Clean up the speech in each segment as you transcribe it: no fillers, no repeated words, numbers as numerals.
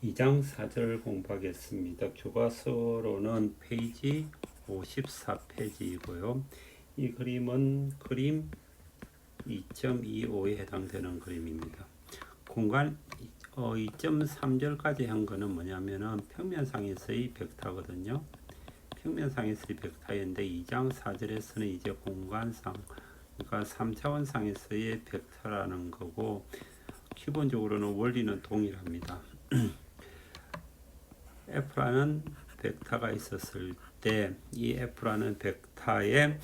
2장 4절 공부하겠습니다. 교과서로는 페이지 54페이지이고요. 이 그림은 그림 2.25에 해당되는 그림입니다. 공간 2.3절까지 한 거는 뭐냐면은 평면상에서의 벡터거든요. 평면상에서의 벡터인데 2장 4절에서는 이제 공간상, 그러니까 3차원상에서의 벡터라는 거고, 기본적으로는 원리는 동일합니다. F라는 벡터가 있었을 때 이 F라는 벡터의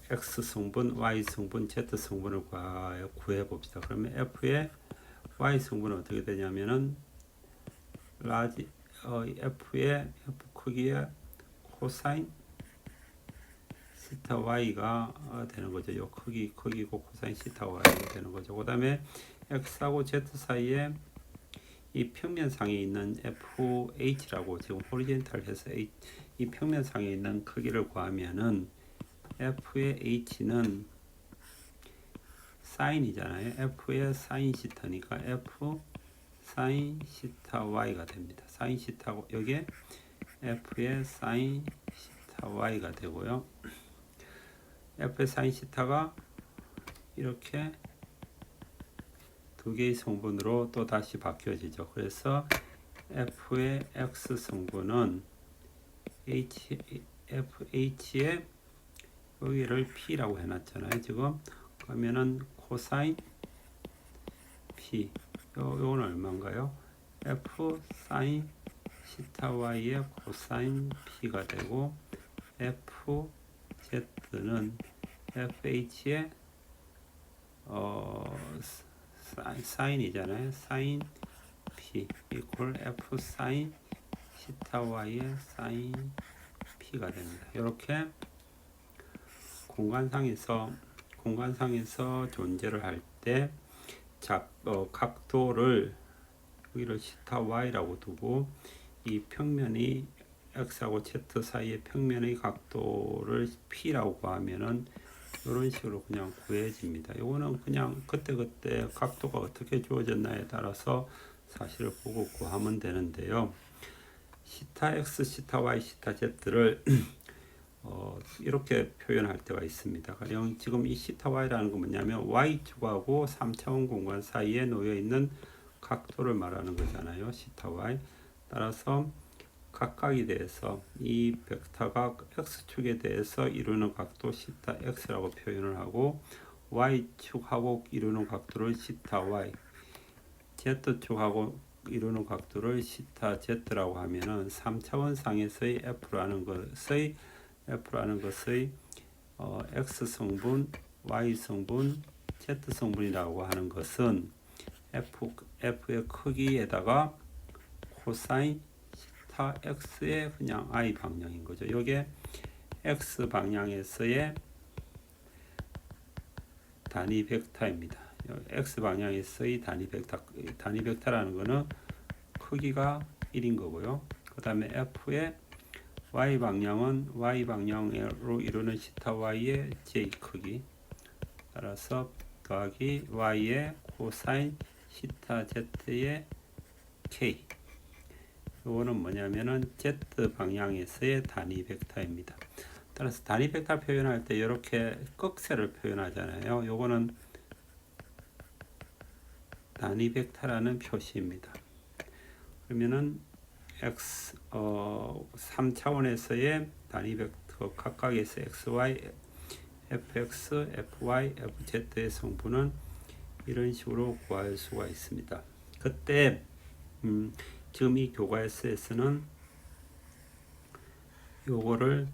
X 성분, Y 성분, Z 성분을 구해 봅시다. 그러면 F의 Y 성분은 어떻게 되냐면은 F의 F 크기의 코사인 시타 Y가 되는 거죠. 요 크기고 코사인 시타 Y가 되는 거죠. 그다음에 X하고 Z 사이에 이 평면상에 있는 FH라고 지금 호리젠탈 해서 이 평면상에 있는 크기를 구하면은 F의 H는 사인이잖아요. F의 사인 시타니까 F 사인 시타 Y가 됩니다. 사인 시타, 여기에 F의 사인 시타 Y가 되고요. F의 사인 시타가 이렇게 두 개의 성분으로 또 다시 바뀌어지죠. 그래서 F의 X 성분은 FH의 여기를 P라고 해놨잖아요. 지금 그러면은 코사인 P, 요건 얼마인가요? F 사인 시타 Y의 코사인 P가 되고, FZ는 FH의 사인이잖아요. 사인 P 이퀄 F 사인 시타 Y의 사인 P가 됩니다. 이렇게 공간상에서 존재를 할 때 각도를 여기를 시타 Y라고 두고, 이 평면이 X하고 Z 사이의 평면의 각도를 P라고 구하면은 이런 식으로 그냥 구해집니다. 이거는 그냥 그때그때 각도가 어떻게 주어졌나에 따라서 사실을 보고 구하면 되는데요. 시타 X, 시타 Y, 시타 Z를 이렇게 표현할 때가 있습니다. 가령 지금 이 시타 Y라는 건 뭐냐면 Y축하고 3차원 공간 사이에 놓여 있는 각도를 말하는 거잖아요. 시타 Y. 따라서 각각에 대해서 이 벡터가 X축에 대해서 이루는 각도 시타 X라고 표현을 하고, Y축하고 이루는 각도를 시타 Y, Z축하고 이루는 각도를 시타 Z라고 하면은 3차원 상에서의 F라는 것의 X 성분, Y 성분, Z 성분이라고 하는 것은 F의 크기에다가 코사인 시타 X의 그냥 I 방향인 거죠. 이게 X 방향에서의 단위 벡터입니다. X 방향에서의 단위 벡터라는 거는 크기가 1인 거고요. 그 다음에 F의 Y 방향은 Y 방향으로 이루는 시타 Y의 J 크기, 따라서 더하기 Y의 코사인 시타 Z의 K. 이거는 뭐냐면은 Z 방향에서의 단위 벡터입니다. 따라서 단위 벡터 표현할 때 이렇게 꺽쇠를 표현하잖아요. 요거는 단위 벡터라는 표시입니다. 그러면은 X 3차원에서의 단위 벡터 각각에서 XY, FX, FY, FZ의 성분은 이런 식으로 구할 수가 있습니다. 그때 지금 이 교과서에서는 요거를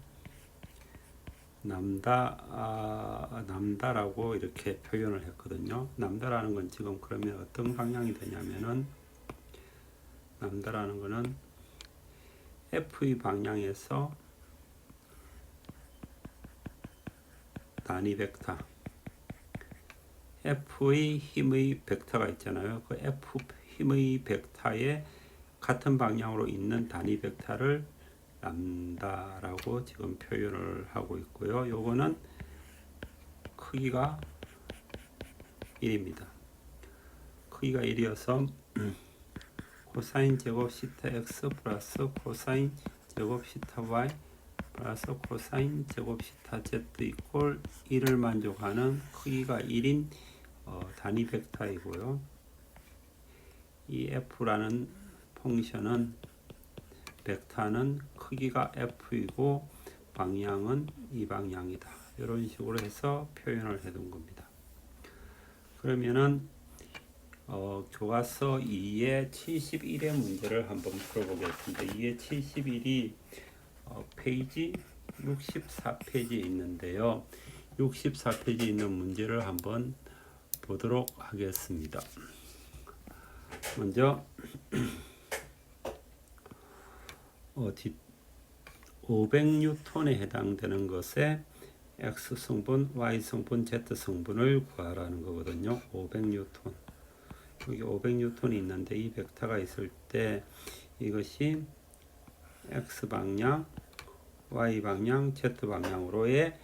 남다라고 이렇게 표현을 했거든요. 남다라는 건 지금 그러면 어떤 방향이 되냐면은, 남다라는 거는 F의 방향에서 단위 벡터, F의 힘의 벡터가 있잖아요. 그 F 힘의 벡터에 같은 방향으로 있는 단위 벡터를 람다라고 지금 표현을 하고 있고요. 요거는 크기가 1입니다. 크기가 1이어서 코사인 제곱 시타 x 플러스 코사인 제곱 시타 y 플러스 코사인 제곱 시타 z 이꼴 1을 만족하는 크기가 1인 단위 벡터이고요. 이 f라는 펑션은 벡터는 크기가 f이고 방향은 이 방향이다. 이런 식으로 해서 표현을 해둔 겁니다. 그러면은 교과서 2의 71의 문제를 한번 풀어보겠습니다. 2의 71이 페이지 64페이지에 있는데요. 64페이지에 있는 문제를 한번 보도록 하겠습니다. 먼저 500N에 해당되는 것에 X 성분, Y 성분, Z 성분을 구하라는 거거든요. 500N. 여기 500N이 있는데 이 벡터가 있을 때 이것이 X 방향, Y 방향, Z 방향으로의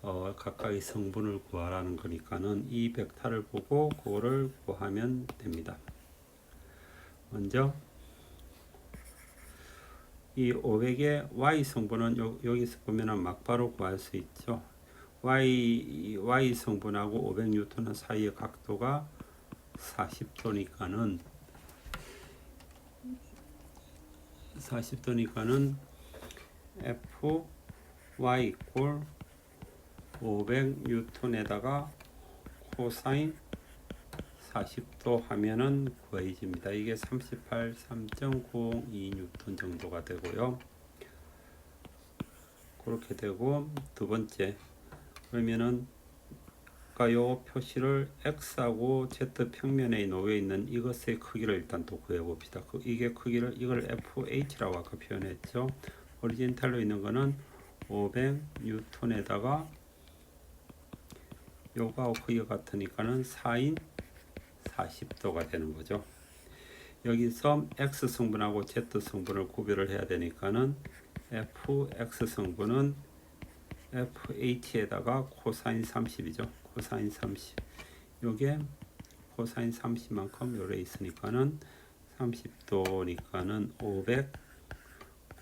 각각의 성분을 구하라는 거니까는 이 벡터를 보고 그거를 구하면 됩니다. 먼저 이 500의 Y 성분은 여기서 보면은 막바로 구할 수 있죠. Y 성분하고 500N 사이의 각도가 40도니까는 Fy 이꼴 500N에다가 코사인 40도 하면은 구해집니다. 이게 383.902N 정도가 되고요. 그렇게 되고 두 번째 그러면은 요 표시를 x하고 z 평면에 놓여 있는 이것의 크기를 일단 또 구해 봅시다. 이게 크기를 이걸 fh라고 아까 표현했죠. 오리진탈로 있는 거는 500N에다가 요거하고 크기가 같으니까는 4인 40도가 되는 거죠. 여기서 x 성분하고 z 성분을 구별을 해야 되니까는 fx 성분은 fh에다가 코사인 30이죠. 코사인 30. 요게 코사인 30만큼 요래 있으니까는 30도니까는 500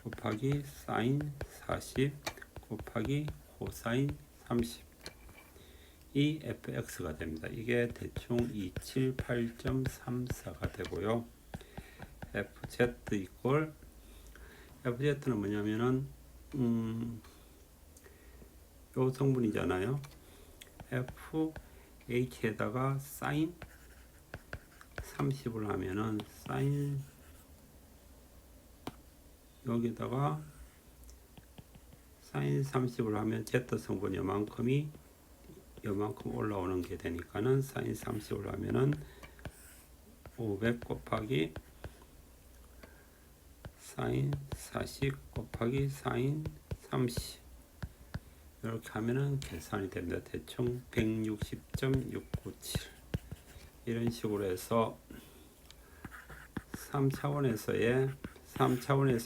곱하기 사인 40 곱하기 코사인 30. 이 fx가 됩니다. 이게 대충 278.34가 되고요. fz 이꼴 fz는 뭐냐면은 요 성분이잖아요. fh에다가 사인 30을 하면은 사인 여기다가 사인 30을 하면 z 성분 요만큼 올라오는 게 되니까는 사인 30을 하면은 500 곱하기 사인 40 곱하기 사인 30 이렇게 하면은 계산이 됩니다. 대충 160.697 이런 식으로 해서 3차원에서의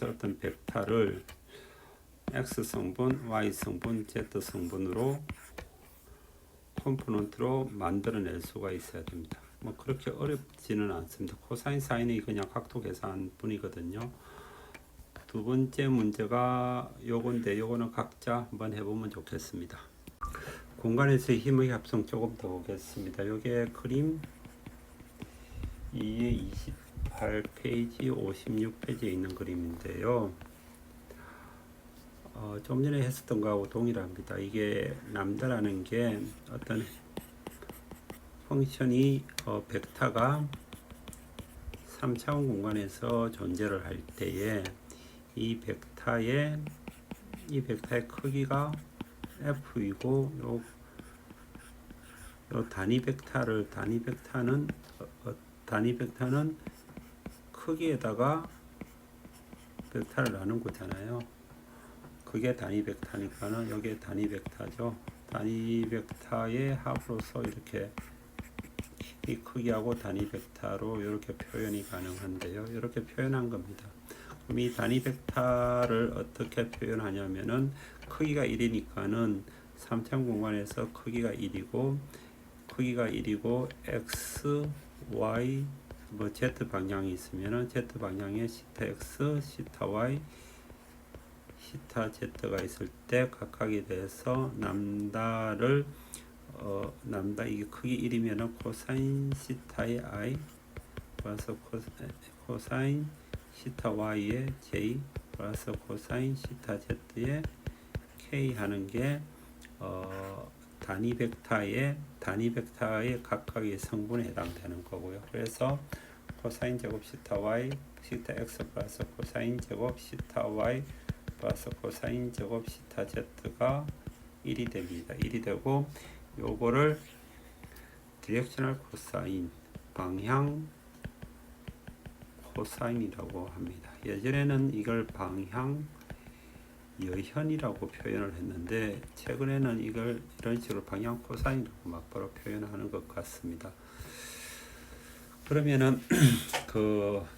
어떤 벡터를 X 성분, Y 성분, Z 성분으로 컴포넌트로 만들어낼 수가 있어야 됩니다. 뭐 그렇게 어렵지는 않습니다. 코사인 사인이 그냥 각도 계산 뿐이거든요. 두 번째 문제가 요건데 요거는 각자 한번 해보면 좋겠습니다. 공간에서의 힘의 합성 조금 더 보겠습니다. 요게 그림 2의 28페이지 56페이지에 있는 그림인데요. 좀 전에 했었던 거하고 동일합니다. 이게 람다라는 게 어떤 펑션이 벡터가 3차원 공간에서 존재를 할 때에 이 벡터의 크기가 f이고 요 단위 벡터는 크기에다가 벡터를 나눈 거잖아요. 그게 단위 벡터니까는 여기에 단위 벡터죠. 단위 벡터의 합으로서 이렇게 이 크기하고 단위 벡터로 이렇게 표현이 가능한데요. 이렇게 표현한 겁니다. 그럼 이 단위 벡터를 어떻게 표현하냐면은 크기가 1이니까는 3차원 공간에서 크기가 1이고 x, y, 뭐 Z 방향이 있으면은 Z 방향에 시타 X, 시타 Y, 시타 Z가 있을 때 각각에 대해서 람다를 람다 이게 크기 1이면은 코사인 시타의 I 플러스 코사인 시타 Y의 J 플러스 코사인 시타 Z의 K 하는 게 단위 벡터의 각각의 성분에 해당되는 거고요. 그래서 코사인 제곱 시타 Y 시타 X 플러스 코사인 제곱 시타 Y 플러스 코사인 제곱 시타 Z가 1이 됩니다. 1이 되고 요거를 디렉셔널 코사인 방향 코사인이라고 합니다. 예전에는 이걸 방향 여현이라고 표현을 했는데 최근에는 이걸 이런 식으로 방향 코사인이라고 맞바로 표현하는 것 같습니다. 그러면은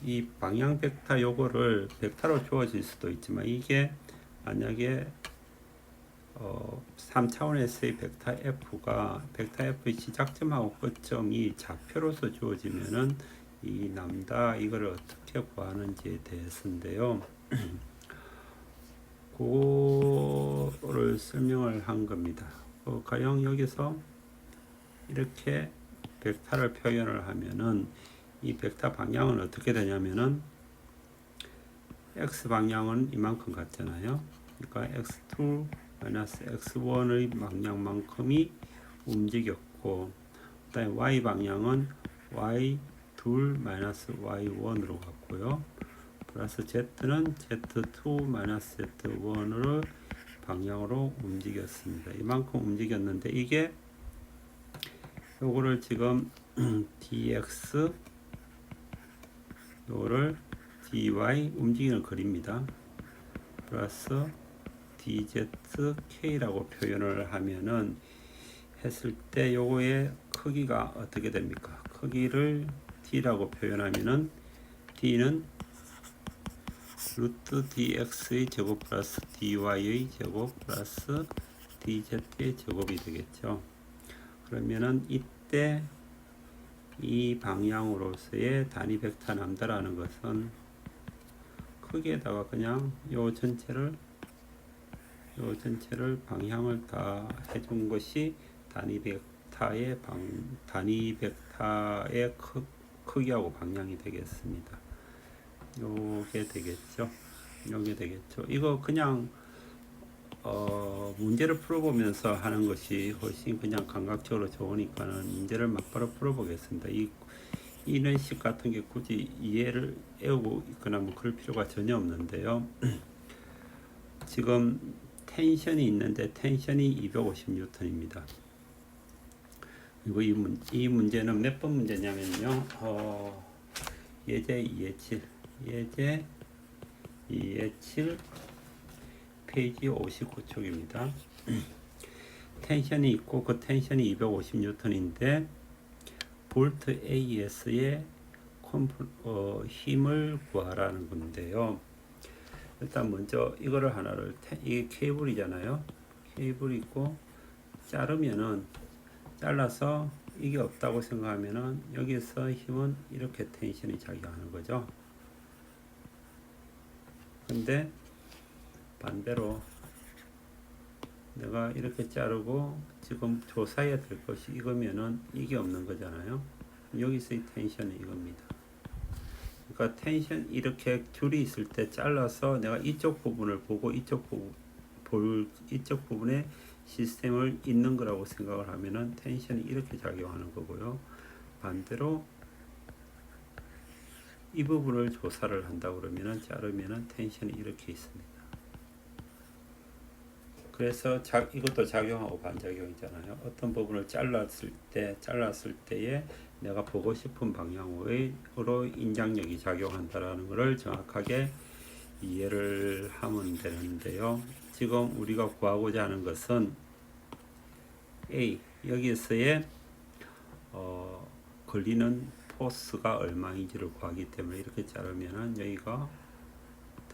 이 방향 벡터 요거를 벡터로 주어질 수도 있지만 이게 만약에 3차원에서의 벡터 F의 시작점하고 끝점이 좌표로서 주어지면은 이 람다 이거를 어떻게 구하는지에 대해서인데요. 그거를 설명을 한 겁니다. 가령 여기서 이렇게 벡터를 표현을 하면은 이 벡터 방향은 어떻게 되냐면은 x 방향은 이만큼 같잖아요. 그러니까 x2 x1의 방향만큼이 움직였고, 그다음에 y 방향은 y2 y1으로 갔고요. 플러스 z는 z2 z1으로 방향으로 움직였습니다. 이만큼 움직였는데 이게 요거를 지금 dx 요거를 dy 움직이는 거리입니다. 플러스 dzk라고 표현을 하면은 했을 때 요거의 크기가 어떻게 됩니까? 크기를 d라고 표현하면은 d는 루트 dx의 제곱 플러스 dy의 제곱 플러스 dz의 제곱이 되겠죠. 그러면은 이때 이 방향으로서의 단위 벡터 람다라는 것은 크기에다가 그냥 요 전체를 방향을 다 해준 것이 단위 벡터의 크기하고 방향이 되겠습니다. 요게 되겠죠. 이거 그냥 문제를 풀어보면서 하는 것이 훨씬 그냥 감각적으로 좋으니까는 문제를 막바로 풀어보겠습니다. 이런 식 같은 게 굳이 이해를 애우고 있거나 뭐 그럴 필요가 전혀 없는데요. 지금 텐션이 있는데 텐션이 250N입니다. 그리고 이 문제는 몇 번 문제냐면요. 예제 2의7 페이지 59쪽입니다. 텐션이 있고 그 텐션이 250N인데 볼트 AS의 힘을 구하라는 건데요. 일단 먼저 이거를 하나를 이게 케이블이잖아요. 케이블이 있고 잘라서 이게 없다고 생각하면은 여기서 힘은 이렇게 텐션이 작용하는 거죠. 근데 반대로 내가 이렇게 자르고 지금 조사해야 될 것이 이거면은 이게 없는 거잖아요. 여기서의 텐션이 이겁니다. 그러니까 텐션 이렇게 줄이 있을 때 잘라서 내가 이쪽 부분을 보고 이쪽 부분에 시스템을 있는 거라고 생각을 하면은 텐션이 이렇게 작용하는 거고요. 반대로 이 부분을 조사를 한다 그러면은 자르면은 텐션이 이렇게 있습니다. 그래서 이것도 작용하고 반작용이잖아요. 어떤 부분을 잘랐을 때에 내가 보고 싶은 방향으로 인장력이 작용한다라는 것을 정확하게 이해를 하면 되는데요. 지금 우리가 구하고자 하는 것은 A 여기서의 걸리는 포스가 얼마인지를 구하기 때문에 이렇게 자르면은 여기가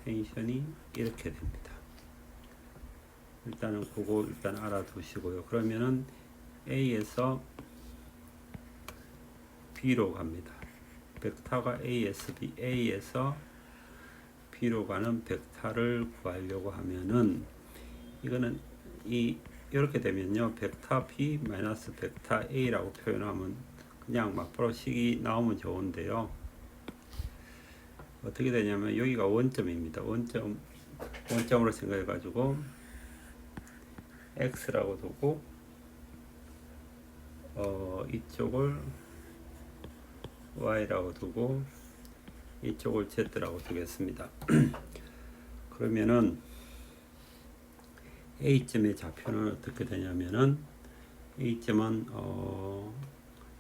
텐션이 이렇게 됩니다. 일단은 그거 알아두시고요. 그러면은 A에서 B로 갑니다. 벡터가 A에서 A에서 B로 가는 벡터를 구하려고 하면은 이거는 이렇게 되면요, 벡터 B 마이너스 벡터 A라고 표현하면 그냥 막바로 식이 나오면 좋은데요, 어떻게 되냐면 여기가 원점입니다. 원점으로 생각해 가지고 X라고 두고 이쪽을 Y라고 두고 이쪽을 Z라고 두겠습니다. 그러면은 A점의 좌표는 어떻게 되냐면은 A점은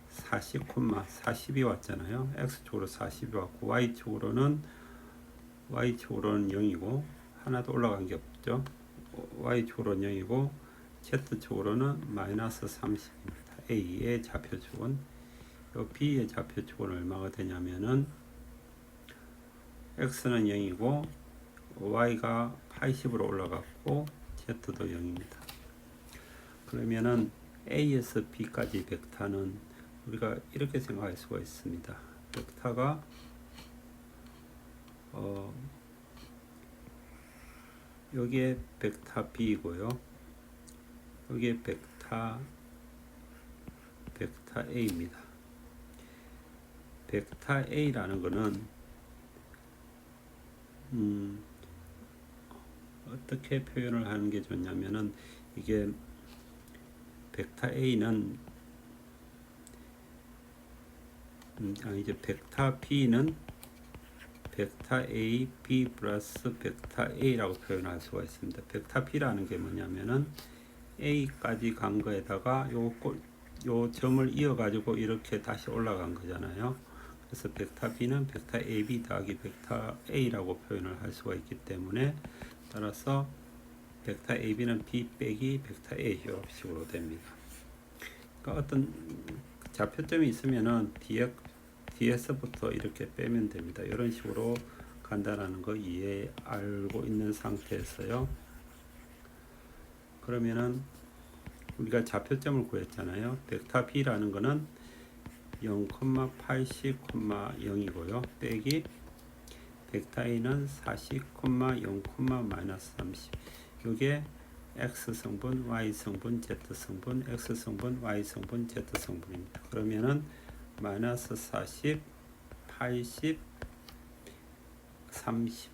40이 왔잖아요. X쪽으로 40이 왔고 Y쪽으로는 0이고 하나도 올라간 게 없죠. Y쪽으로는 0이고 Z쪽으로는 마이너스 30입니다. A의 좌표축은 B의 좌표축은 얼마가 되냐면은 X는 0이고 Y가 80으로 올라갔고 Z도 0입니다. 그러면은 A에서 B까지 벡터는 우리가 이렇게 생각할 수가 있습니다. 벡터가 여기에 벡터 B이고요. 여기에 벡터 A입니다. 벡터 A라는 거는 어떻게 표현을 하는 게 좋냐면은 이게 벡터 A는 이제 벡터 B는 벡터 A, B 플러스 벡터 A라고 표현할 수가 있습니다. 벡터 B라는 게 뭐냐면은 A까지 간 거에다가 요 점을 이어가지고 이렇게 다시 올라간 거잖아요. 그래서 벡터 B는 벡터 AB 더하기 벡터 A라고 표현을 할 수가 있기 때문에 따라서 벡터 AB는 B 빼기 벡터 A 이런 식으로 됩니다. 그러니까 어떤 좌표점이 있으면은 뒤에서부터 이렇게 빼면 됩니다. 이런 식으로 간다라는 거 알고 있는 상태에서요. 그러면은 우리가 좌표점을 구했잖아요. 벡터 B라는 거는 0,80,0이고요. 빼기 벡터 A는 40,0, 마이너스 30. 이게 X 성분, Y 성분, Z 성분, X 성분, Y 성분, Z 성분입니다. 그러면은 마이너스 40, 80, 30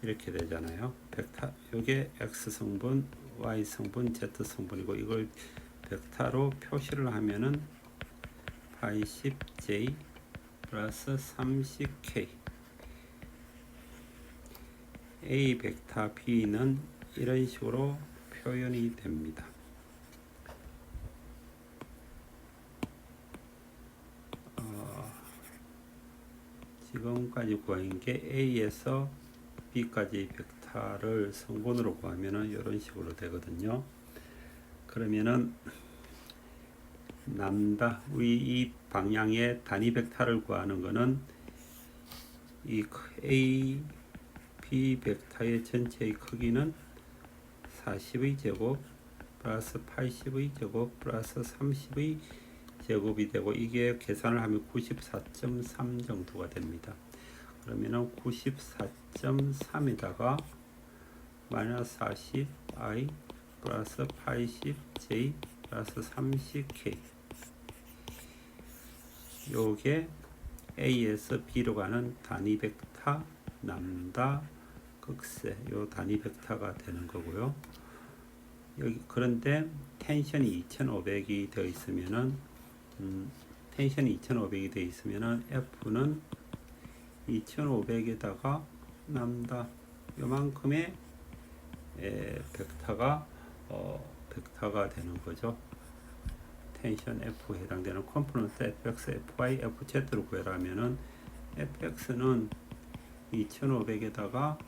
이렇게 되잖아요. 벡터 이게 X 성분, Y 성분, Z 성분이고 이걸 벡터로 표시를 하면은 80J 플러스 30K. A 벡터 B는 이런 식으로 표현이 됩니다. 지금까지 구한 게 A에서 B까지 벡터를 성분으로 구하면은 이런 식으로 되거든요. 그러면은 남다 이 방향의 단위 벡터를 구하는 거는 이 A, B 벡터의 전체의 크기는 40의 제곱 플러스 80의 제곱 플러스 30의 제곱이 되고 이게 계산을 하면 94.3 정도가 됩니다. 그러면은 94.3에다가 마이너스 40i 플러스 80j 플러스 30k 요게 A에서 B로 가는 단위 벡터 남다 극세 요 단위 벡터가 되는 거고요. 여기 그런데 텐션이 2500이 되어 있으면은 텐션이 2500이 되어 있으면은 F는 2500에다가 남다 요만큼의 벡터가 되는 거죠. 텐션 F에 해당되는 컴포넌트 fx, fy, fz로 구하라면은 fx는 2500에다가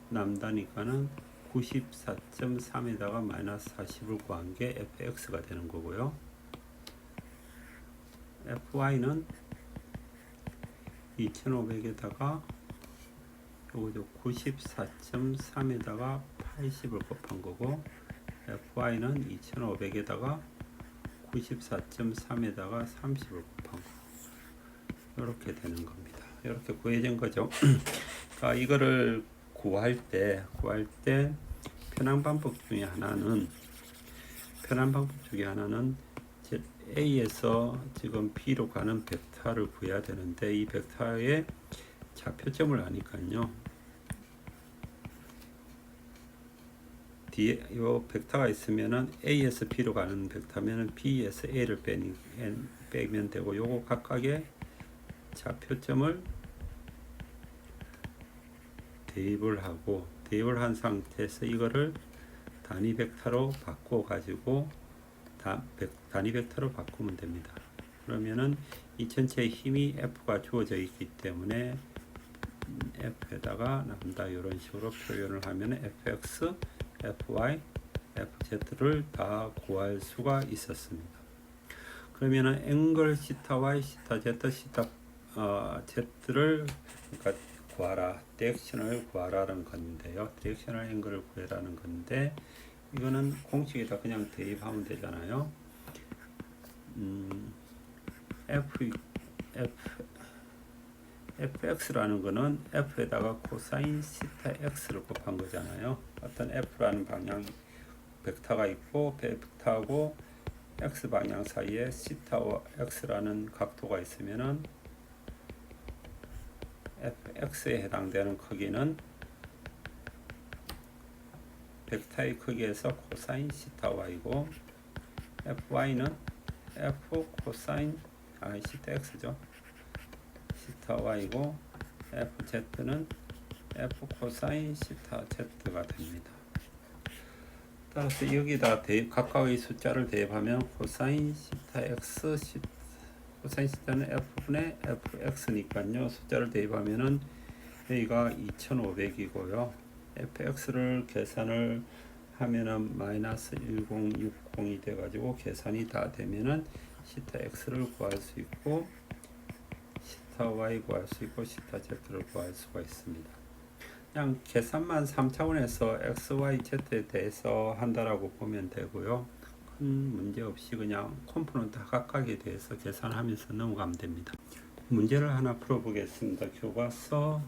남다니까는 94.3에다가 마이너스 40을 구한 게 fx가 되는 거고요. fy는 2500에다가 요거죠. 94.3에다가 80을 곱한 거고 fy는 2500에다가 94.3에다가 30을 곱한 거. 이렇게 되는 겁니다. 이렇게 구해진 거죠. 이거를 구할 때 편한 방법 중에 하나는 A에서 지금 B로 가는 벡터를 구해야 되는데 이 벡터의 좌표점을 아니까요. 뒤에 요 벡터가 있으면은 A에서 B로 가는 벡터면은 B에서 A를 빼면 되고 요거 각각의 좌표점을 대입을 한 상태에서 이거를 단위 벡터로 바꿔 가지고 단위 벡터로 바꾸면 됩니다. 그러면은 이 전체의 힘이 F가 주어져 있기 때문에 F에다가 람다 이런 식으로 표현을 하면 Fx, Fy, Fz를 다 구할 수가 있었습니다. 그러면은 앵글 시타 y, 시타 z, 시타 z를 그러니까 구하라, 디렉션을 구하라는 건데요. 디렉셔널 앵글을 구해라는 건데 이거는 공식에다 그냥 대입하면 되잖아요. fx라는 거는 f에다가 코사인 시타 x를 곱한 거잖아요. 어떤 f라는 방향 벡터가 있고 벡터하고 x 방향 사이에 시타와 x라는 각도가 있으면은 fx에 해당되는 크기는 벡터의 크기에서 코사인 시타 y고 fy는 f 코사인 시타 x죠. 시타 y고 fz는 f 코사인 시타 z가 됩니다. 따라서 여기다 각각의 숫자를 대입하면 코사인 시타 x 코사인 시타는 f분의 fx니까요. 숫자를 대입하면은 여기가 2500이고요. fx를 계산을 하면은 마이너스 1060이 돼가지고 계산이 다 되면은 시타 x를 구할 수 있고 시타 y 구할 수 있고 시타 z를 구할 수가 있습니다. 그냥 계산만 3차원에서 x, y, z에 대해서 한다라고 보면 되고요. 큰 문제 없이 그냥 컴포넌트 각각에 대해서 계산하면서 넘어가면 됩니다. 문제를 하나 풀어보겠습니다. 교과서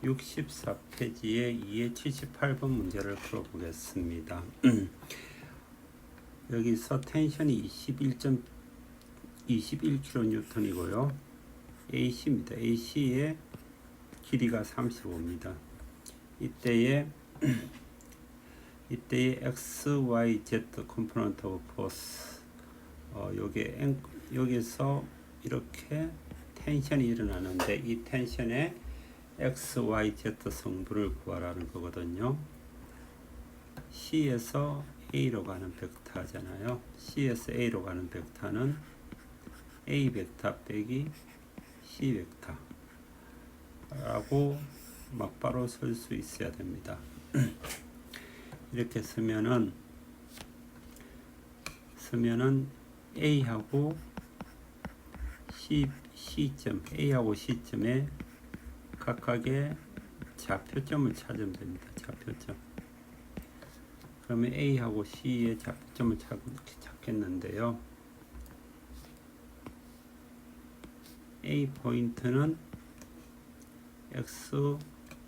64페이지에 2의 78번 문제를 풀어보겠습니다. 여기서 텐션이 21kN이고요. AC입니다. AC의 길이가 35입니다. 이때의 X, Y, Z 컴포넌트 오브 포스 여기서 이렇게 텐션이 일어나는데 이 텐션의 X, Y, Z 성분을 구하라는 거거든요. C에서 A로 가는 벡터잖아요. C에서 A로 가는 벡터는 A 벡터 빼기 C 벡터 라고 막바로 쓸 수 있어야 됩니다. 이렇게 쓰면은 A하고 A하고 C점에 각각의 좌표점을 찾으면 됩니다. 좌표점. 그러면 A하고 C의 좌표점을 찾겠는데요. A 포인트는 X,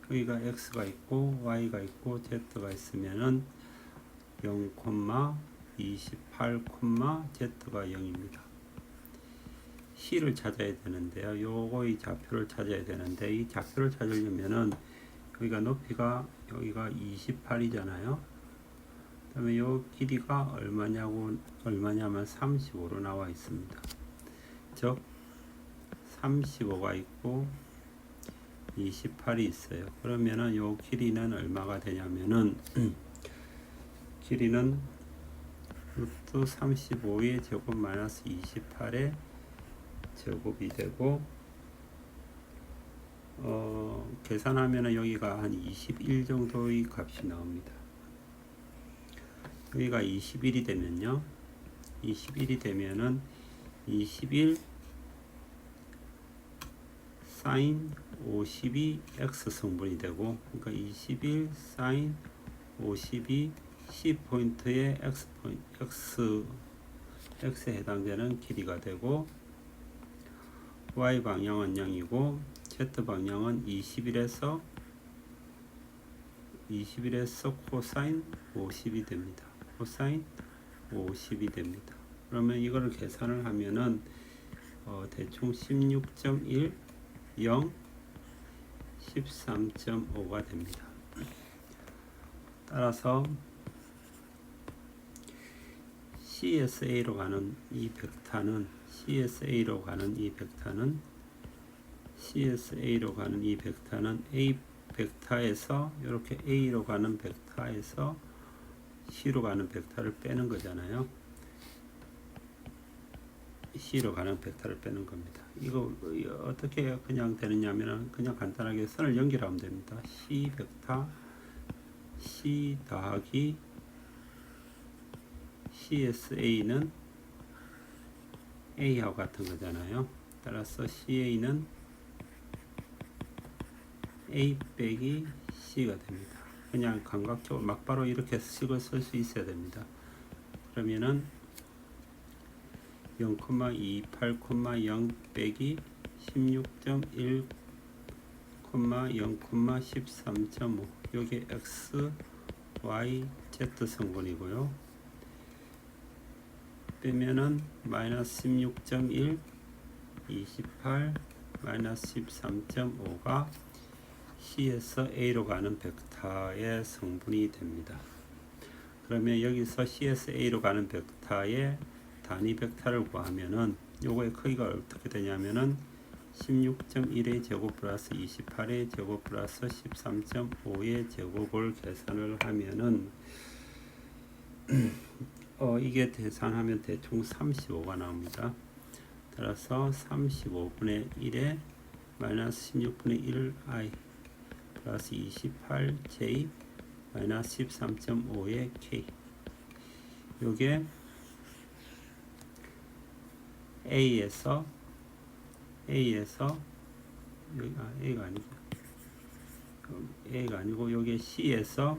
여기가 X가 있고 Y가 있고 Z가 있으면은 0, 28, Z가 0입니다. C를 찾아야 되는데요. 요거의 좌표를 찾아야 되는데 이 좌표를 찾으려면은 여기가 높이가 여기가 28이잖아요. 그다음에 요 길이가 얼마냐면 35로 나와 있습니다. 즉 35가 있고 28이 있어요. 그러면은 요 길이는 얼마가 되냐면은 길이는 루트 35의 제곱 마이너스 28의 제곱이 되고 계산하면은 여기가 한 21 정도의 값이 나옵니다. 여기가 21이 되면요. 21이 되면은 21 사인 52 x 성분이 되고 그러니까 21 사인 52 C 포인트의 X에 해당되는 길이가 되고 y 방향은 0이고 z 방향은 21에서 코사인 50이 됩니다. 코사인 50이 됩니다. 그러면 이거를 계산을 하면은 대충 16.1, 0, 13.5가 됩니다. 따라서 CSA로 가는 이 벡터는 A 벡터에서 이렇게 A로 가는 벡터에서 C로 가는 벡터를 빼는 거잖아요. C로 가는 벡터를 빼는 겁니다. 이거 어떻게 그냥 되느냐면은 그냥 간단하게 선을 연결하면 됩니다. C 벡터 C 더하기 CSA는 A하고 같은 거잖아요. 따라서 CA는 A 빼기 C가 됩니다. 그냥 감각적으로 막바로 이렇게 식을 쓸 수 있어야 됩니다. 그러면은 0,28,0 빼기 16.1, 0,13.5 요게 X, Y, Z 성분이고요. 빼면은 마이너스 16.1, 28, 마이너스 13.5가 C에서 A로 가는 벡터의 성분이 됩니다. 그러면 여기서 C에서 A로 가는 벡터의 단위 벡터를 구하면은 요거의 크기가 어떻게 되냐면은 16.1의 제곱 플러스 28의 제곱 플러스 13.5의 제곱을 계산을 하면은 이게 계산하면 대충 35가 나옵니다. 따라서 35분의 1에 마이너스 16분의 1i 플러스 28j 마이너스 13.5의 k 요게 A에서 A가 아니고 요게 C에서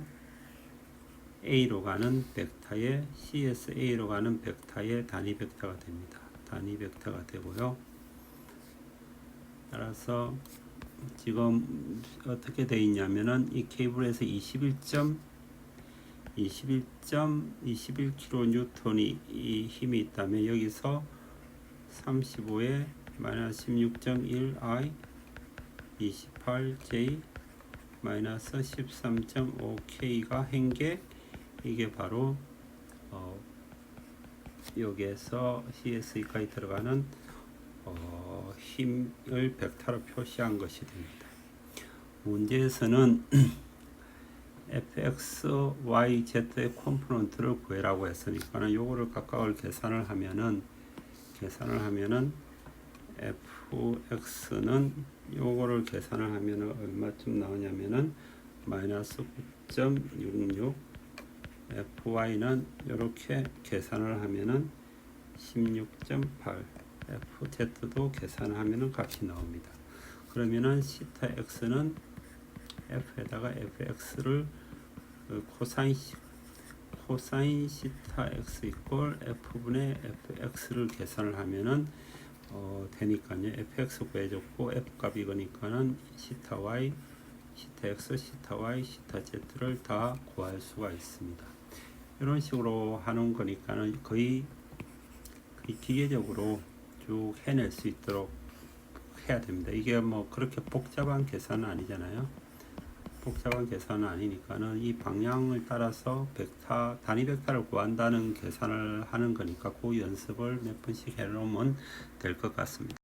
A로 가는 벡터의 C에서 A로 가는 벡터의 단위 벡터가 됩니다. 단위 벡터가 되고요. 따라서 지금 어떻게 되어 있냐면은 이 케이블에서 21kN이 이 힘이 있다면 여기서 35에 마이너스 16.1i 28j 마이너스 13.5k가 한 게 이게 바로 여기에서 CSE까지 들어가는 힘을 벡터로 표시한 것이 됩니다. 문제에서는 fx, y, z의 컴포넌트를 구해라고 했으니까는 요거를 각각을 계산을 하면은 fx는 요거를 계산을 하면은 얼마쯤 나오냐면은 마이너스 9.66 fy는 이렇게 계산을 하면은 16.8 fz도 계산하면은 값이 나옵니다. 그러면은 시타 x는 f에다가 fx를 코사인 시타 x 이퀄 f분의 fx를 계산을 하면은 되니까요. fx 구해줬고 f 값 이거니까는 시타 y, 시타 x, 시타 y, 시타 z를 다 구할 수가 있습니다. 이런 식으로 하는 거니까는 거의 기계적으로 쭉 해낼 수 있도록 해야 됩니다. 이게 뭐 그렇게 복잡한 계산은 아니잖아요. 복잡한 계산은 아니니까는 이 방향을 따라서 단위 벡터를 구한다는 계산을 하는 거니까 그 연습을 몇 번씩 해놓으면 될 것 같습니다.